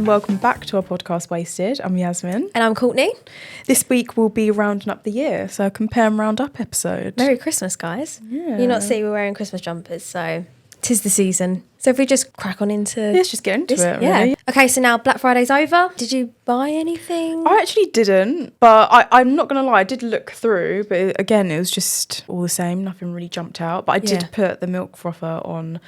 and welcome back to our podcast Wasted. I'm Yasmin. And I'm Courtney. This week we'll be rounding up the year, so a compare and round up episode. Merry Christmas, guys. Yeah. You not see we're wearing Christmas jumpers, so 'tis the season. So if we just crack on into Let's just get into it, really. Yeah. Okay, so now Black Friday's over. Did you buy anything? I actually didn't, but I'm not going to lie, I did look through, but again, it was just all the same. Nothing really jumped out, but I did put the milk frother on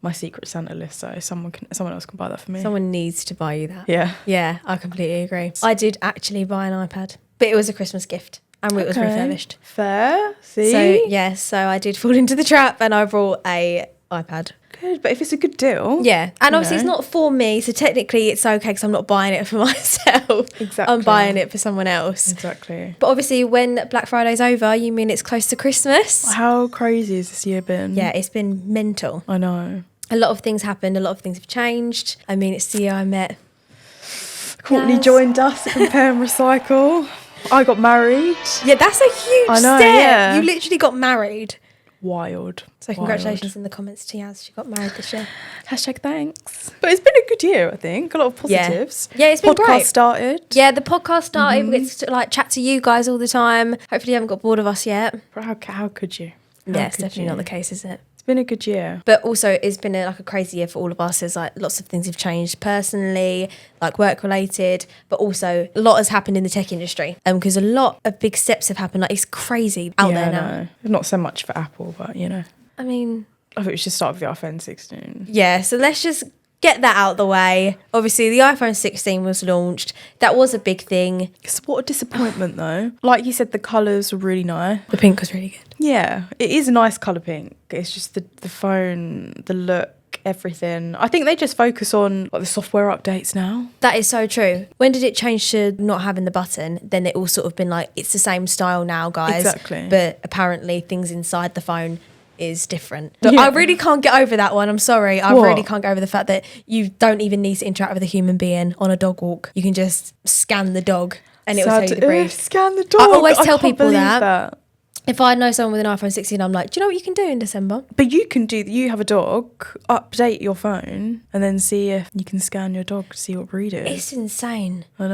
my Secret Santa list, so someone else can buy that for me. Someone needs to buy you that. Yeah. Yeah, I completely agree. I did actually buy an iPad, but it was a Christmas gift and it was refurbished. Fair. See? So I did fall into the trap and I brought a iPad. Good, but if it's a good deal. Yeah, and obviously it's not for me, so technically it's okay because I'm not buying it for myself. Exactly. I'm buying it for someone else. Exactly. But obviously when Black Friday's over, you mean it's close to Christmas? How crazy has this year been? Yeah, it's been mental. I know. A lot of things happened, a lot of things have changed. I mean, it's the year I met Courtney joined us at Compare and Recycle. I got married. Yeah, that's a huge step. Yeah. You literally got married. Wild. So congratulations in the comments to Yas. She got married this year. Hashtag thanks. But it's been a good year, I think. A lot of positives. Yeah, it's been great. Podcast started. Yeah, the podcast started. We get to chat to you guys all the time. Hopefully you haven't got bored of us yet. How could you? Yeah, it's definitely not the case, is it? It's been a good year. But also it's been a crazy year for all of us. There's lots of things have changed personally, work related, but also a lot has happened in the tech industry. Because a lot of big steps have happened. It's crazy out there now. No. Not so much for Apple, but I mean, I think we should start with the iPhone 16. Yeah, so let's just get that out of the way. Obviously, the iPhone 16 was launched. That was a big thing. What a disappointment, though. Like you said, the colours were really nice. The pink was really good. Yeah, it is a nice colour pink. It's just the phone, the look, everything. I think they just focus on the software updates now. That is so true. When did it change to not having the button? Then it all sort of been it's the same style now, guys. Exactly. But apparently things inside the phone is different. I really can't get over that one. I'm sorry. I really can't get over the fact that you don't even need to interact with a human being on a dog walk. You can just scan the dog and it will tell you the breed. Scan the dog. I always tell people that. If I know someone with an iPhone 16, I'm like, do you know what you can do in December? But you have a dog, update your phone and then see if you can scan your dog to see what breed it is. It's insane. I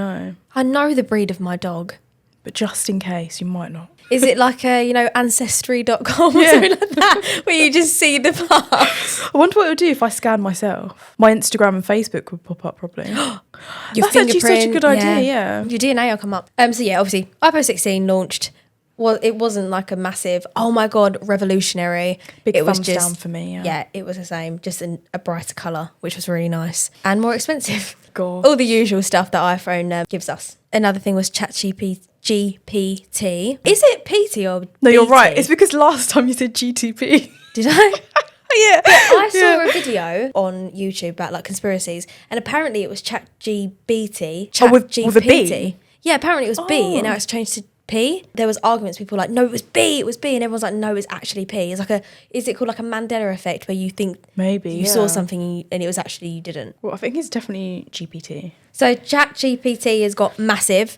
know the breed of my dog. But just in case, you might not. Is it ancestry.com or something like that, where you just see the parts? I wonder what it would do if I scanned myself. My Instagram and Facebook would pop up probably. That's actually such a good idea, yeah. Your DNA will come up. So yeah, obviously, iPhone 16 launched. Well, it wasn't a massive, oh my God, revolutionary. Big it thumbs was just, down for me, yeah. Yeah, it was the same, just a brighter colour, which was really nice. And more expensive. God. All the usual stuff that iPhone gives us. Another thing was ChatGPT. Is it PT or BT? No, you're right. It's because last time you said GTP. Did I? Yeah. I saw a video on YouTube about conspiracies, and apparently it was ChatGPT. With a B? Yeah, apparently it was B, and now it's changed to P. There was arguments. People were like, no, it was B, and everyone's like, no, it's actually P. It's is it called a Mandela effect, where you think maybe you saw something and it was actually you didn't? Well, I think it's definitely GPT. So ChatGPT has got massive.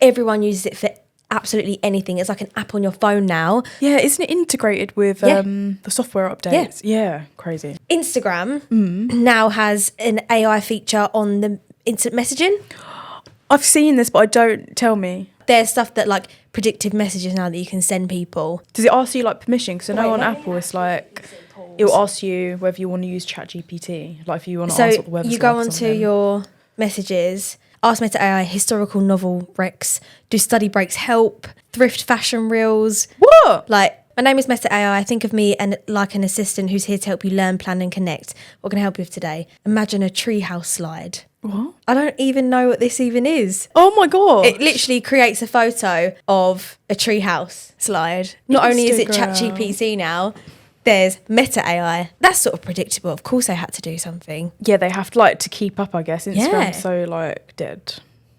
Everyone uses it for absolutely anything. It's like an app on your phone now. Yeah, isn't it integrated with the software updates? Yeah, crazy. Instagram now has an AI feature on the instant messaging. I've seen this, but tell me. There's stuff that predictive messages now that you can send people. Does it ask you permission? Because I know on Apple it's it will ask you whether you want to use ChatGPT. If you want to ask what the weather's you go onto your messages, ask Meta AI historical novel recs, do study breaks help, thrift fashion reels. What? My name is Meta AI. Think of me like an assistant who's here to help you learn, plan and connect. What can I help you with today? Imagine a treehouse slide. What? I don't even know what this even is. Oh my God. It literally creates a photo of a treehouse slide. Not only is it ChatGPT now, there's Meta AI. That's sort of predictable. Of course they had to do something. Yeah, they have to keep up, I guess. Instagram's so dead.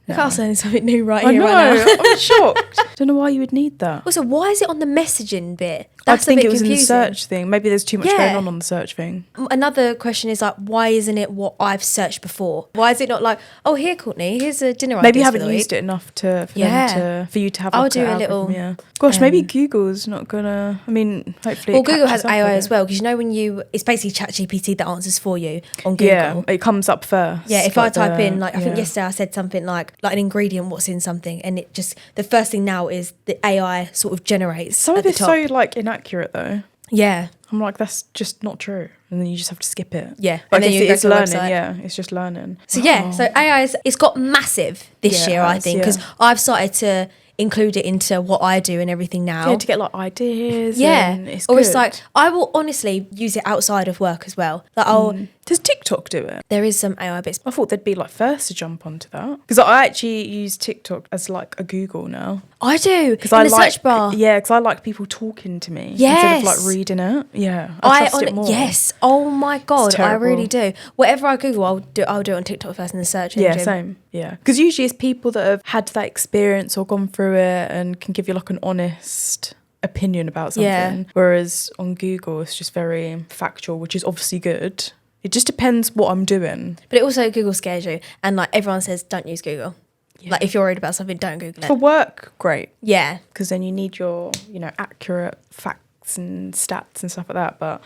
Look at us learning something new right I here, know. right now. I'm shocked. Don't know why you would need that. Also, why is it on the messaging bit? I That's think a bit it was confusing. in the search thing. Maybe there's too much going on the search thing. Another question is like, why isn't it what I've searched before? Why is it not like, oh, here, Courtney, here's a dinner idea. Maybe you haven't used it enough for you to have. I'll like do an a little. Yeah. Gosh, maybe Google's not gonna. I mean, hopefully. Well, Google has AI as well, because you know when it's basically ChatGPT that answers for you on Google. Yeah, it comes up first. Yeah, if I type in I think yesterday I said something like an ingredient, what's in something, and it just the first thing now is the AI sort of generates. Some of it's so inaccurate though. Yeah. I'm like, that's just not true. And then you just have to skip it. Yeah. But and then it's learning. Yeah. It's just learning. So so AI it's got massive this year, I think, because I've started to include it into what I do and everything now. Yeah, to get like ideas. Yeah. And it's or good. it's like, I will honestly use it outside of work as well. Like Does TikTok do it? There is some AI bits. I thought they'd be like first to jump onto that. Because I actually use TikTok as like a Google now. I do. Because I the search bar. Yeah, because I like people talking to me yes. instead of like reading it. Yeah, I trust it more. Yes. Oh my God, I really do. Whatever I Google, I'll do it on TikTok first in the search engine. Yeah, same. Yeah, because usually it's people that have had that experience or gone through it and can give you like an honest opinion about something. Yeah. Whereas on Google, it's just very factual, which is obviously good. It just depends what I'm doing. But it also, Google scares you. And like everyone says, don't use Google. Yeah. Like if you're worried about something, don't Google it. For work, great. Yeah. Because then you need your, accurate facts and stats and stuff like that. But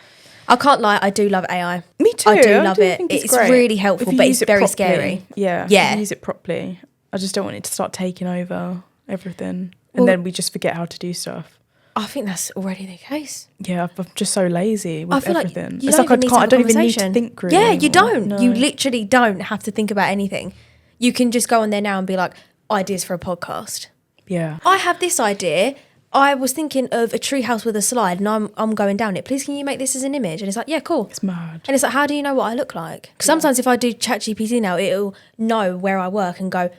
I can't lie, I do love AI. Me too. I do love it. It's really helpful, but it's very scary. Yeah. Yeah. If you use it properly. I just don't want it to start taking over everything. And then we just forget how to do stuff. I think that's already the case. Yeah, I'm just so lazy with everything. Like it's like I don't even need to think really. Yeah, anymore. you don't. No. You literally don't have to think about anything. You can just go on there now and be like, ideas for a podcast. Yeah. I have this idea. I was thinking of a treehouse with a slide and I'm going down it. Please, can you make this as an image? And it's like, yeah, cool. It's mad. And it's like, how do you know what I look like? Because sometimes if I do ChatGPT now, it'll know where I work and go,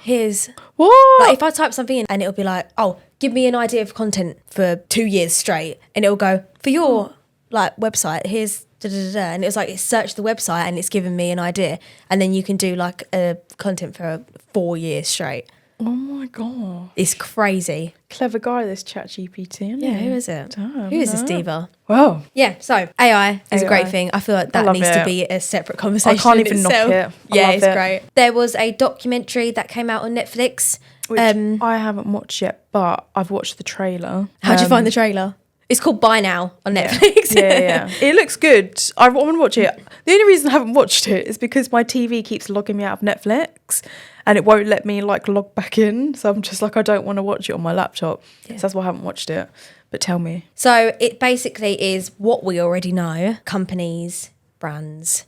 here's... What? Like if I type something in and it'll be like, oh, give me an idea of content for 2 years straight. And it'll go, for your like website, here's... And it was like, it searched the website and it's given me an idea. And then you can do like a content for 4 years straight. Oh my God. It's crazy. Clever guy, this ChatGPT. Yeah, who is it? Who is this diva? Wow. Yeah, so AI is a great thing. I feel like that needs to be a separate conversation. I can't even knock it. Yeah, it's great. There was a documentary that came out on Netflix. Which I haven't watched yet, but I've watched the trailer. How'd you find the trailer? It's called Buy Now on Netflix. Yeah. It looks good. I want to watch it. The only reason I haven't watched it is because my TV keeps logging me out of Netflix and it won't let me like log back in. So I'm just like, I don't want to watch it on my laptop. Yeah. So that's why I haven't watched it. But tell me. So it basically is what we already know. Companies, brands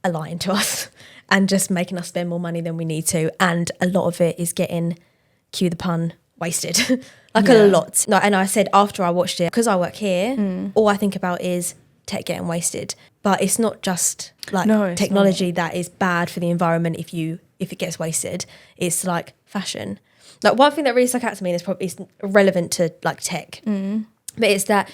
are lying to us and just making us spend more money than we need to. And a lot of it is getting, cue the pun, wasted. A lot. No, and I said after I watched it, because I work here, all I think about is tech getting wasted. But it's not just like technology that is bad for the environment if it gets wasted. It's like fashion. Like one thing that really stuck out to me, and it's probably relevant to like tech, but it's that,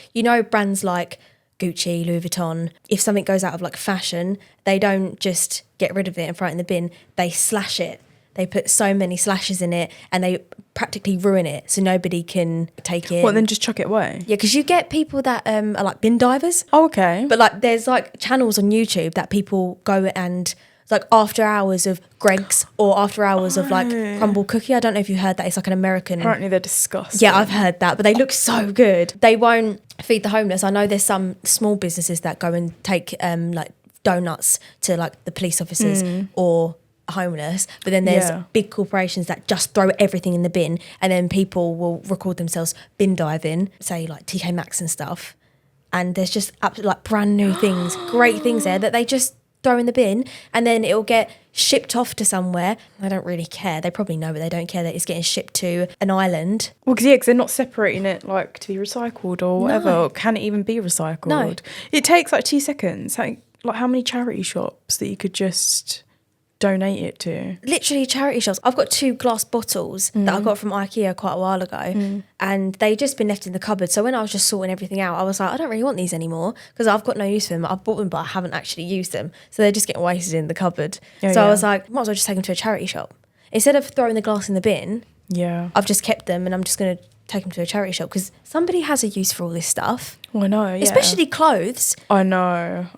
brands like Gucci, Louis Vuitton, if something goes out of like fashion, they don't just get rid of it and throw it in the bin, they slash it. They put so many slashes in it and they practically ruin it so nobody can take it. What, then just chuck it away? Yeah, because you get people that are like bin divers. Oh, okay. But like there's like channels on YouTube that people go and like after hours of Greggs or after hours of like crumble cookie. I don't know if you heard that. It's like an American. Apparently they're disgusting. Yeah, I've heard that, but they look so good. They won't feed the homeless. I know there's some small businesses that go and take like donuts to like the police officers or homeless, but then there's big corporations that just throw everything in the bin, and then people will record themselves bin diving, say like TK Maxx and stuff, and there's just absolutely like brand new things, great things there that they just throw in the bin, and then it'll get shipped off to somewhere. They don't really care. They probably know, but they don't care that it's getting shipped to an island. Well, because they're not separating it like to be recycled or whatever. No. Or can it even be recycled? No. It takes like 2 seconds. Like how many charity shops that you could just donate it to? Literally charity shops. I've got 2 glass bottles that I got from IKEA quite a while ago, and they've just been left in the cupboard. So when I was just sorting everything out, I was like, I don't really want these anymore because I've got no use for them. I've bought them, but I haven't actually used them. So they're just getting wasted in the cupboard. I was like, might as well just take them to a charity shop. Instead of throwing the glass in the bin, I've just kept them and I'm just going to take them to a charity shop because somebody has a use for all this stuff. Well, I know, yeah. Especially clothes. I know.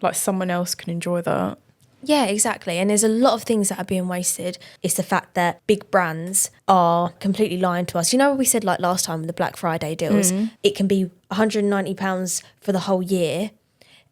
Like someone else can enjoy that. Yeah, exactly. And there's a lot of things that are being wasted. It's the fact that big brands are completely lying to us. You know what we said like last time with the Black Friday deals? It can be £190 for the whole year,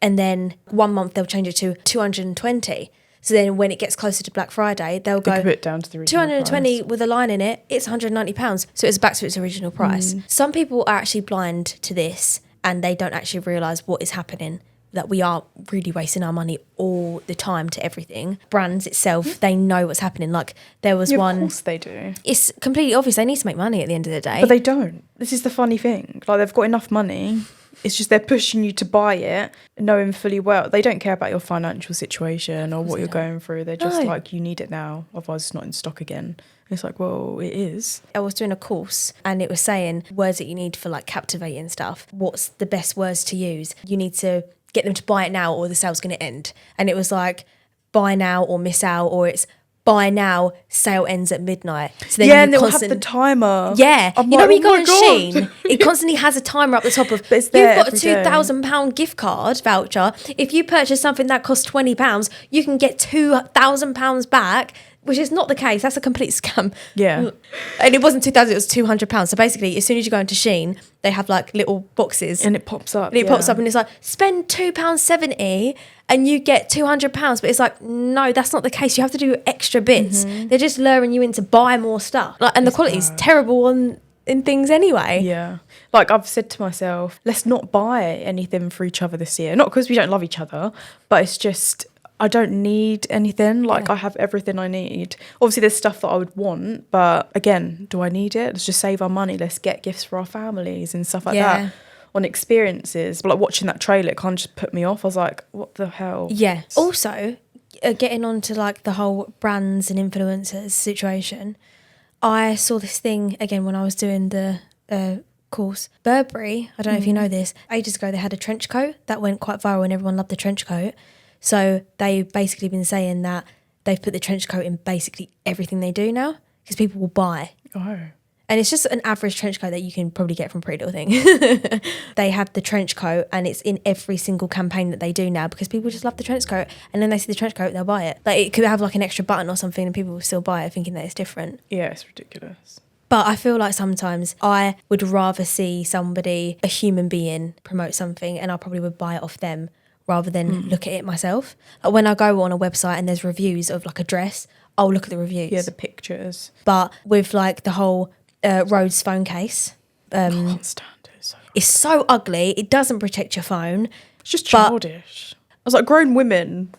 and then 1 month they'll change it to 220. So then when it gets closer to Black Friday, they'll go put it down to the original 220 price. with a line in it, it's £190. So it's back to its original price. Some people are actually blind to this and they don't actually realise what is happening, that we are really wasting our money all the time to everything. Brands itself, they know what's happening. Like there was one... Of course they do. It's completely obvious. They need to make money at the end of the day. But they don't. This is the funny thing. Like they've got enough money. It's just they're pushing you to buy it, knowing fully well. They don't care about your financial situation or what you're going through. They're just like, you need it now, otherwise it's not in stock again. It's like, well, it is. I was doing a course and it was saying words that you need for like captivating stuff. What's the best words to use? You need to get them to buy it now or the sale's going to end. And it was like, buy now or miss out, or it's buy now, sale ends at midnight. So then and they'll have the timer. Yeah. I'm you know like, when you go my on God. Shein, it constantly has a timer up the top of, But it's you've there got a every day. £2,000 gift card voucher. If you purchase something that costs £20, you can get £2,000 back, which is not the case. That's a complete scam. Yeah. And it wasn't 2,000, it was £200. So basically, as soon as you go into Shein, they have like little boxes. And it pops up. And it pops up and it's like, spend £2.70 and you get £200. But it's like, no, that's not the case. You have to do extra bits. They're just luring you in to buy more stuff. Like, and the quality is terrible in things anyway. Yeah. Like I've said to myself, let's not buy anything for each other this year. Not because we don't love each other, but it's just... I don't need anything. Like, I have everything I need. Obviously, there's stuff that I would want, but again, do I need it? Let's just save our money. Let's get gifts for our families and stuff like that on experiences. But like watching that trailer, it kind of just put me off. I was like, what the hell? Yeah. Also, getting on to like the whole brands and influencers situation, I saw this thing again when I was doing the course. Burberry, I don't know if you know this, ages ago they had a trench coat that went quite viral and everyone loved the trench coat. So they've basically been saying that they've put the trench coat in basically everything they do now because people will buy. Oh. And it's just an average trench coat that you can probably get from Pretty Little Thing. They have the trench coat and it's in every single campaign that they do now because people just love the trench coat, and then they see the trench coat, they'll buy it. Like it could have like an extra button or something and people will still buy it thinking that it's different. Yeah, it's ridiculous. But I feel like sometimes I would rather see somebody, a human being, promote something and I probably would buy it off them rather than look at it myself. Like when I go on a website and there's reviews of like a dress, I'll look at the reviews. Yeah, the pictures. But with like the whole Rhodes phone case, I can't stand it. it's so ugly. It doesn't protect your phone. It's just childish. I was like, grown women.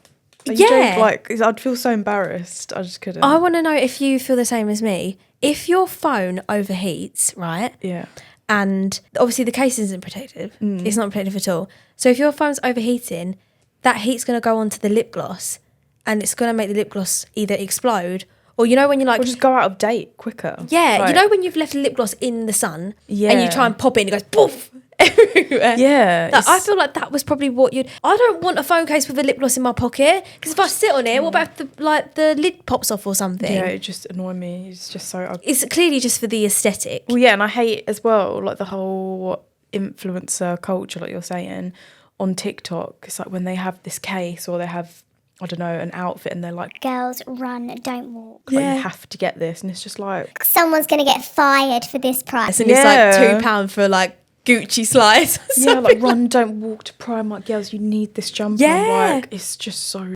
Like, you don't, like, I'd feel so embarrassed. I just couldn't. I want to know if you feel the same as me. If your phone overheats, right? Yeah. And obviously the case isn't protective. It's not protective at all. So if your phone's overheating, that heat's going to go onto the lip gloss and it's going to make the lip gloss either explode or, you know, when you're like... Or just go out of date quicker. Yeah. Like, you know when you've left a lip gloss in the sun and you Yeah. try and pop it and it goes poof everywhere? Yeah. Like, I feel like that was probably what you'd... I don't want a phone case with a lip gloss in my pocket because if I sit on it, what about if the lid pops off or something? Yeah, it just annoyed me. It's just so ugly. It's clearly just for the aesthetic. Well, yeah, and I hate as well, like the whole influencer culture, like you're saying, on TikTok. It's like when they have this case or they have, I don't know, an outfit and they're like, Girls, run, don't walk. you have to get this. And it's just like... Someone's going to get fired for this price. And it's like £2 for like Gucci slides. Yeah, like run, don't walk to Primark. Girls, you need this jumper. Yeah. Like, it's just so...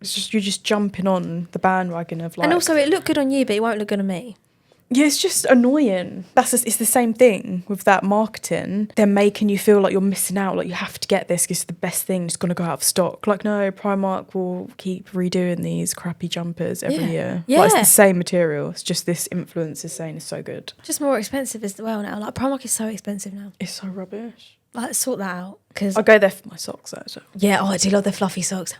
It's just, you're just jumping on the bandwagon of like... And also it looked good on you, but it won't look good on me. Yeah, it's just annoying. It's the same thing with that marketing. They're making you feel like you're missing out, like you have to get this because it's the best thing. It's going to go out of stock. Like, no, Primark will keep redoing these crappy jumpers every year. Yeah. Like, it's the same material. It's just this influencer saying it's so good. Just more expensive as well now. Like Primark is so expensive now. It's so rubbish. Like sort that out. Cause I go there for my socks though, so, yeah, I do love their fluffy socks.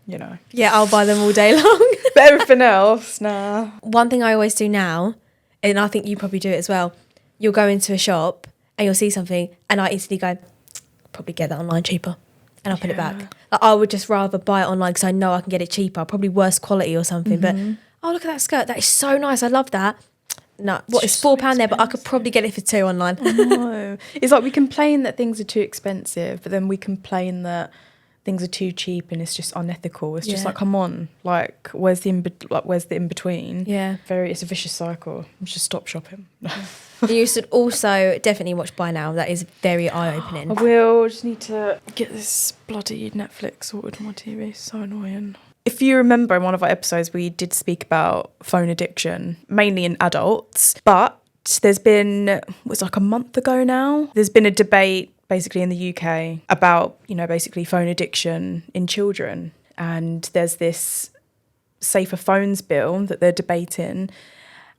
you know. Yeah, I'll buy them all day long. But everything else, nah. One thing I always do now, and I think you probably do it as well, you'll go into a shop and you'll see something and I instantly go, probably get that online cheaper. And I'll put it back. Like, I would just rather buy it online because I know I can get it cheaper, probably worse quality or something, but oh, look at that skirt. That is so nice. I love that. No, what is so £4 there? But I could probably get it for £2 online. No, it's like we complain that things are too expensive, but then we complain that things are too cheap and it's just unethical. It's just like, come on, like where's the in between? Yeah. It's a vicious cycle. Just stop shopping. You should also definitely watch Buy Now. That is very eye-opening. I will. Just need to get this bloody Netflix sorted on my TV. It's so annoying. If you remember in one of our episodes, we did speak about phone addiction, mainly in adults. But there's been, it was like a month ago now, there's been a debate basically in the UK about, basically phone addiction in children. And there's this safer phones bill that they're debating.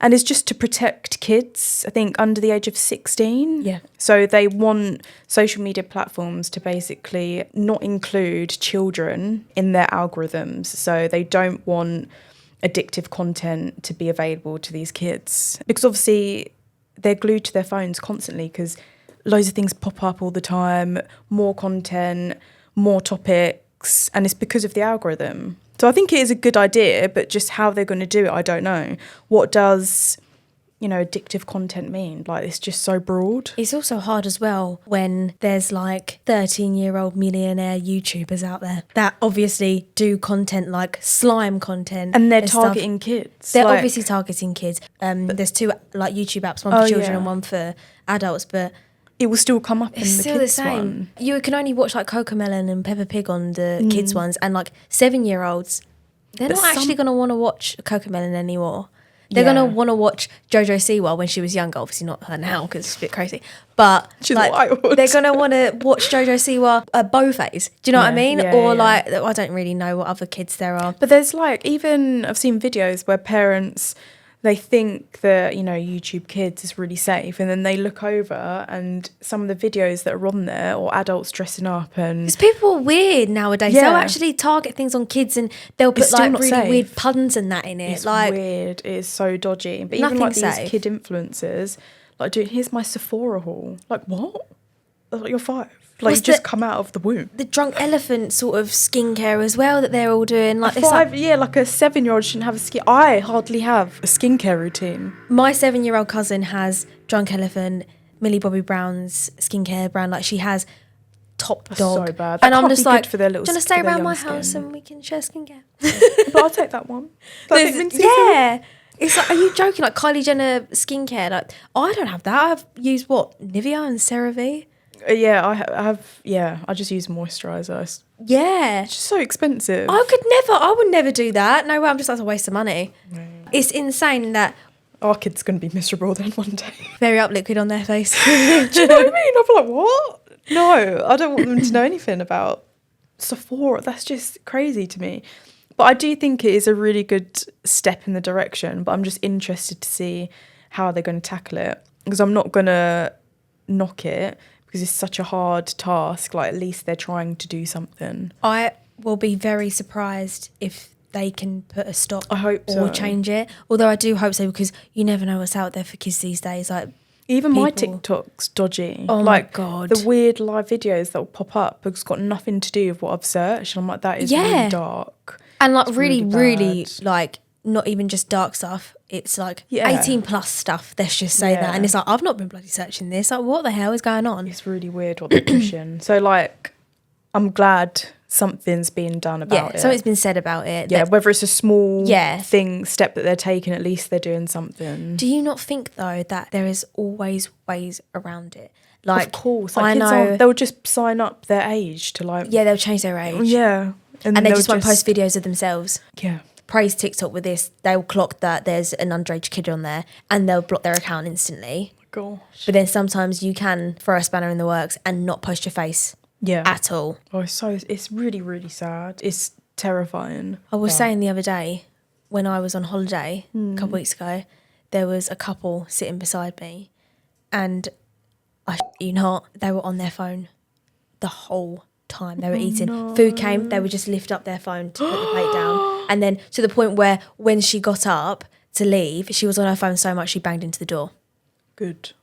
And it's just to protect kids, I think, under the age of 16. Yeah. So they want social media platforms to basically not include children in their algorithms. So they don't want addictive content to be available to these kids. Because obviously they're glued to their phones constantly because loads of things pop up all the time, more content, more topics, and it's because of the algorithm. So I think it is a good idea, but just how they're going to do it, I don't know. What does, addictive content mean? Like, it's just so broad. It's also hard as well when there's like 13-year-old millionaire YouTubers out there that obviously do content like slime content. And they're targeting kids. They're obviously targeting kids. There's two like YouTube apps, one for children and one for adults, but it will still come up in the kids still the same. one. You can only watch like Cocomelon and Peppa Pig on the kids ones, and like 7-year-olds, they're not actually going to want to watch Cocomelon anymore. They're going to want to watch Jojo Siwa when she was younger. Obviously not her now because it's a bit crazy. But she's like, wild. They're going to want to watch Jojo Siwa Bowface. Do you know what I mean? Or like, I don't really know what other kids there are. But there's like, even I've seen videos where parents, they think that, YouTube Kids is really safe. And then they look over and some of the videos that are on there, or adults dressing up and... Because people are weird nowadays. Yeah. They'll actually target things on kids and they'll put like really safe. weird puns and that in it. It's like weird. It is so dodgy. But even like these kid influencers, like doing, here's my Sephora haul. Like, what? Like, you're 5. Like, you just come out of the womb. The drunk elephant sort of skincare as well that they're all doing. Like like a 7-year-old shouldn't have a skin. I hardly have a skincare routine. My 7-year-old cousin has Drunk Elephant, Millie Bobby Brown's skincare brand. Like she has Top Dog. So bad. And I'm just like, for their little, do you want to stay around my skin? house and we can share skincare? But I'll take that one. Yeah. It's like, are you joking? Like Kylie Jenner skincare. Like, I don't have that. I've used what? Nivea and CeraVe. Yeah, I have. Yeah, I just use moisturiser. Yeah. It's just so expensive. I would never do that. No way, I'm just, that's a waste of money. Right. It's insane that our kid's going to be miserable then one day. Very up liquid on their face. Do you know what I mean? I'll be like, what? No, I don't want them to know anything about Sephora. That's just crazy to me. But I do think it is a really good step in the direction, but I'm just interested to see how they're going to tackle it, because I'm not going to knock it because it's such a hard task. Like, at least they're trying to do something. I will be very surprised if they can put a stop I hope so. Or change it. Although I do hope so, because you never know what's out there for kids these days. Like, even my TikTok's dodgy. Oh like, my God. The weird live videos that will pop up because it's got nothing to do with what I've searched. And I'm like, that is really dark. And like it's really like not even just dark stuff. It's like 18 plus stuff. Let's just say that. And it's like, I've not been bloody searching this. Like, what the hell is going on? It's really weird what they're pushing. So like, I'm glad something's being done about it. Something's been said about it. Yeah, whether it's a small step that they're taking, at least they're doing something. Do you not think though that there is always ways around it? Like, of course, like, I know they'll just sign up their age to like. Yeah, they'll change their age. Yeah, and they just won't post videos of themselves. Yeah. Praise TikTok with this. They'll clock that there's an underage kid on there and they'll block their account instantly. Gosh. But then sometimes you can throw a spanner in the works and not post your face. Yeah. At all. Oh, it's really, really sad. It's terrifying. I was saying the other day, when I was on holiday a couple weeks ago, there was a couple sitting beside me, and I shit you not, they were on their phone the whole time. They were eating. No. Food came, they would just lift up their phone to put the plate down. And then to the point where when she got up to leave, she was on her phone so much she banged into the door. Good.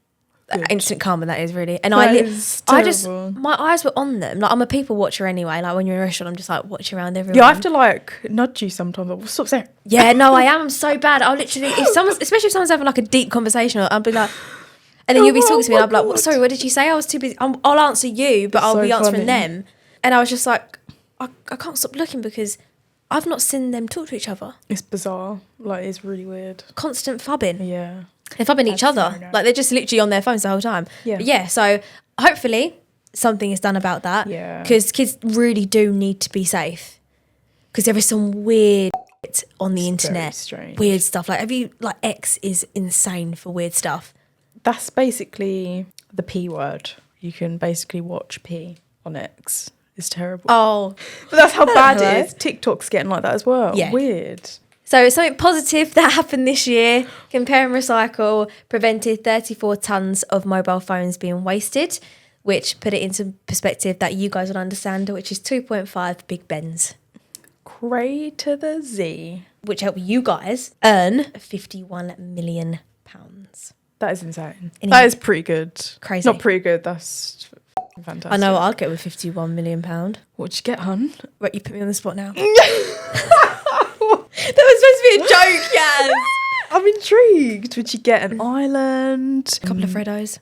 instant karma that is really. And That I is just terrible. my eyes were on them. Like I'm a people watcher anyway. Like when you're in a restaurant, I'm just like watching around everyone. Yeah, I have to like nudge you sometimes. Like, stop saying. Yeah, no, I am so bad. I'll literally, especially if someone's having like a deep conversation, I'll be like, and then you'll be talking to me, and I'll be like, God. sorry, what did you say? I was too busy. I'll answer you, but I'll So be answering funny. them. And I was just like, I can't stop looking because I've not seen them talk to each other. It's bizarre. Like, it's really weird. Constant fubbing. Yeah. They're fubbing each That's other. so nice. Like they're just literally on their phones the whole time. Yeah. But yeah, so hopefully something is done about that. Yeah. Because kids really do need to be safe. Because there is some weird shit on the It's very internet. strange. Weird stuff. Like X is insane for weird stuff. That's basically the P word. You can basically watch P on X. It's terrible. Oh. But that's how bad Hello. it is. TikTok's getting like that as well. Yeah. Weird. So something positive that happened this year, Compare and Recycle prevented 34 tonnes of mobile phones being wasted, which put it into perspective that you guys would understand, which is 2.5 Big Bens, Cray to the Z. which help you guys earn £51 million. That is insane. Any- That is pretty good. Crazy. Not pretty good. That's fantastic. I know what I'll get with £51 million. What'd you get, hun? Right, you put me on the spot now. That was supposed to be a joke, yes. I'm intrigued. Would you get an island? A couple of Freddos.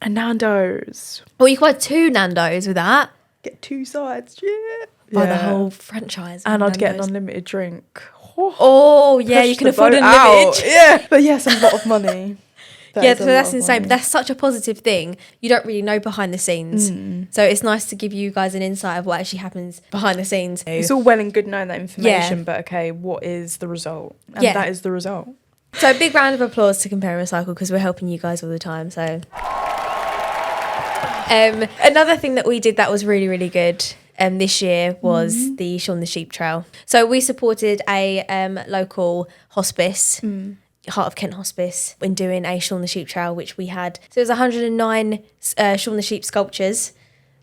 A Nando's. Well, you could buy 2 Nando's with that. Get 2 sides. Yeah. Buy the Yeah. whole franchise. And of I'd get an Nando's. unlimited drink. Oh, yeah, Push you can the afford boat unlimited. out. Yeah. But yes, a lot of money. Yeah, is so a that's lot of insane. money. But that's such a positive thing. You don't really know behind the scenes. So it's nice to give you guys an insight of what actually happens behind the scenes. It's all well and good knowing that information, but okay, what is the result? And Yeah. that is the result. So big round of applause to Compare and Recycle because we're helping you guys all the time. So another thing that we did that was really, really good this year was the Shaun the Sheep Trail. So we supported a local hospice, Heart of Kent Hospice, in doing a Shaun the Sheep Trail, which we had. So it was 109 Shaun the Sheep sculptures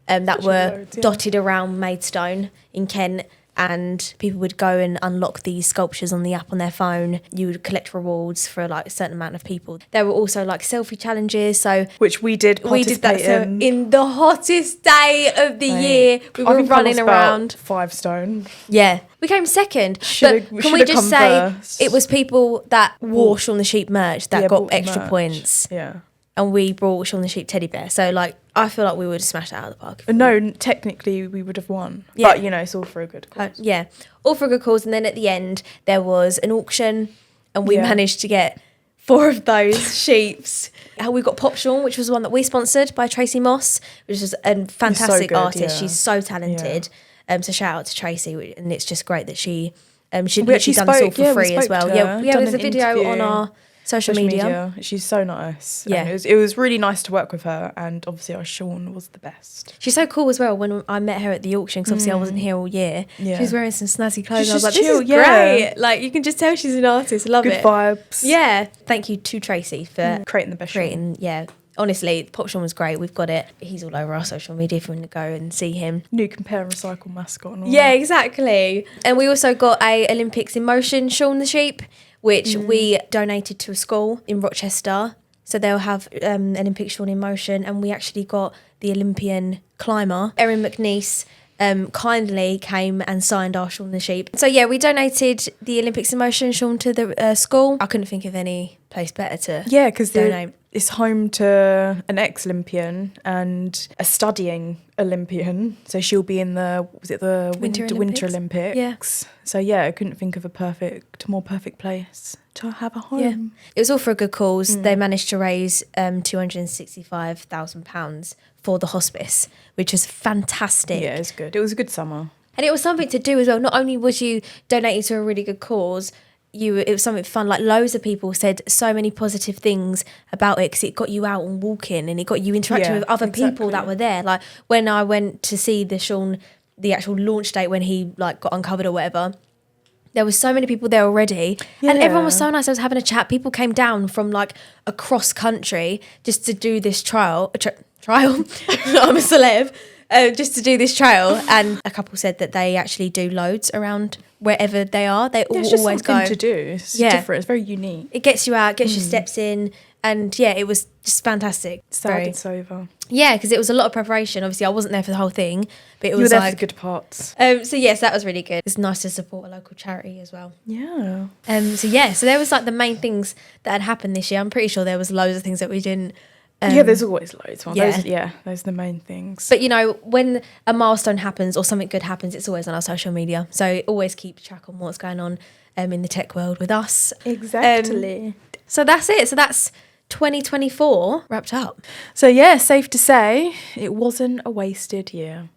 that were loads, yeah. dotted around Maidstone in Kent. And people would go and unlock these sculptures on the app on their phone. You would collect rewards for like a certain amount of people. There were also like selfie challenges. So Which we did we did that participate in the hottest day of the year. We I were think I running lost about around. 5 stone. Yeah, we came second. Should've- But can we should've just come say first. it was people that wore Shaun the Sheep merch that Yeah, got bought the extra merch. points, Yeah. and we brought Shaun the Sheep teddy bear. So like, I feel like we would have smashed it out of the park. No, technically we would have won. Yeah. But, you know, it's all for a good cause. Yeah, all for a good cause. And then at the end, there was an auction, and we Yeah. managed to get 4 of those sheeps. We got Pop Shaun, which was one that we sponsored by Tracy Moss, which is a fantastic good, artist. yeah. She's so talented. So shout out to Tracy, and it's just great that she'd We literally actually done this all spoke- for yeah, we free as spoke well. to Yeah, her, yeah. done There's a an video interview. on our social media. She's so nice. Yeah. And it was really nice to work with her, and obviously our Shaun was the best. She's so cool as well. When I met her at the auction, because obviously I wasn't here all year, Yeah. she was wearing some snazzy clothes. She's I was like, just this is chill, yeah. great. Like, you can just tell she's an artist. I love Good it. vibes. Yeah. Thank you to Tracy for Creating the best Shaun. creating. Yeah. Honestly, Pop Shaun was great. We've got it. He's all over our social media if you want to go and see him. New Compare and Recycle mascot and all Yeah, that. exactly. And we also got a Olympics in Motion Shaun the Sheep, which we donated to a school in Rochester. So they'll have Olympic Shaun in Motion. And we actually got the Olympian climber, Erin McNeice, kindly came and signed our Shaun the Sheep. So yeah, we donated the Olympics in Motion Shaun to the school. I couldn't think of any place better to Yeah, because donate. it's home to an ex-Olympian and a studying Olympian. So she'll be in the Winter Winter Olympics. Olympics. So yeah, I couldn't think of a more perfect place to have a home. Yeah, it was all for a good cause. They managed to raise £265,000 for the hospice, which was fantastic. Yeah, it's good. It was a good summer. And it was something to do as well. Not only was you donating to a really good cause, it was something fun. Like loads of people said so many positive things about it because it got you out and walking and it got you interacting Yeah, with other people exactly. that were there. Like when I went to see the Shaun, the actual launch date when he like got uncovered or whatever, there was so many people there already, and everyone was so nice. I was having a chat. People came down from like across country just to do this trial. I'm a celeb. just to do this trail. And a couple said that they actually do loads around wherever they are. They It's just always something go. to do. It's different. It's very unique. It gets you out, gets your steps in. And yeah, it was just fantastic. Sad it's over. Yeah, because it was a lot of preparation. Obviously, I wasn't there for the whole thing, but it was You were there like for the good parts. So yes, that was really good. It's nice to support a local charity as well. Yeah. So there was like the main things that had happened this year. I'm pretty sure there was loads of things that we didn't. There's always loads. Well, yeah. Those are the main things. But you know, when a milestone happens or something good happens, it's always on our social media. So always keep track on what's going on in the tech world with us. Exactly. So that's it. So that's 2024 wrapped up. So yeah, safe to say it wasn't a wasted year.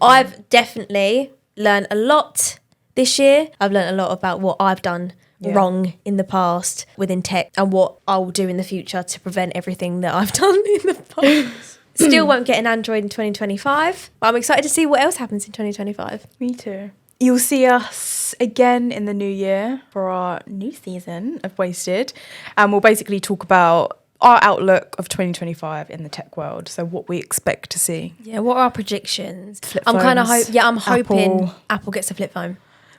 I've definitely learned a lot this year. I've learned a lot about what I've done wrong in the past within tech and what I'll do in the future to prevent everything that I've done in the past. Still won't get an Android in 2025, but I'm excited to see what else happens in 2025. Me too. You'll see us again in the new year for our new season of Wasted, and we'll basically talk about our outlook of 2025 in the tech world. So what we expect to see. Yeah, what are our predictions? Flip I'm kind of phones, I'm hoping Apple. Apple gets a flip phone.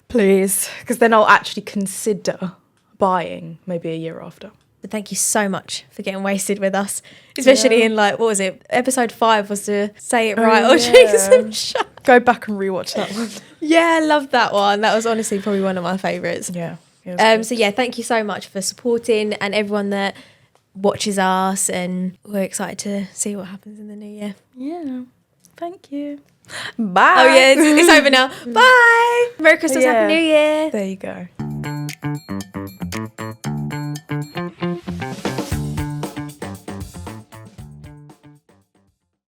Please, because then I'll actually consider buying maybe a year after. But thank you so much for getting wasted with us, especially in like, what was it? Episode 5 was to say it right or drink some shot. Go back and rewatch that one. Yeah, I love that one. That was honestly probably one of my favourites. Yeah. So yeah, thank you so much for supporting and everyone that watches us, and we're excited to see what happens in the new year. Yeah. Thank you. Bye. Oh yeah, it's over now. Bye. Merry Christmas, Happy New Year. There you go.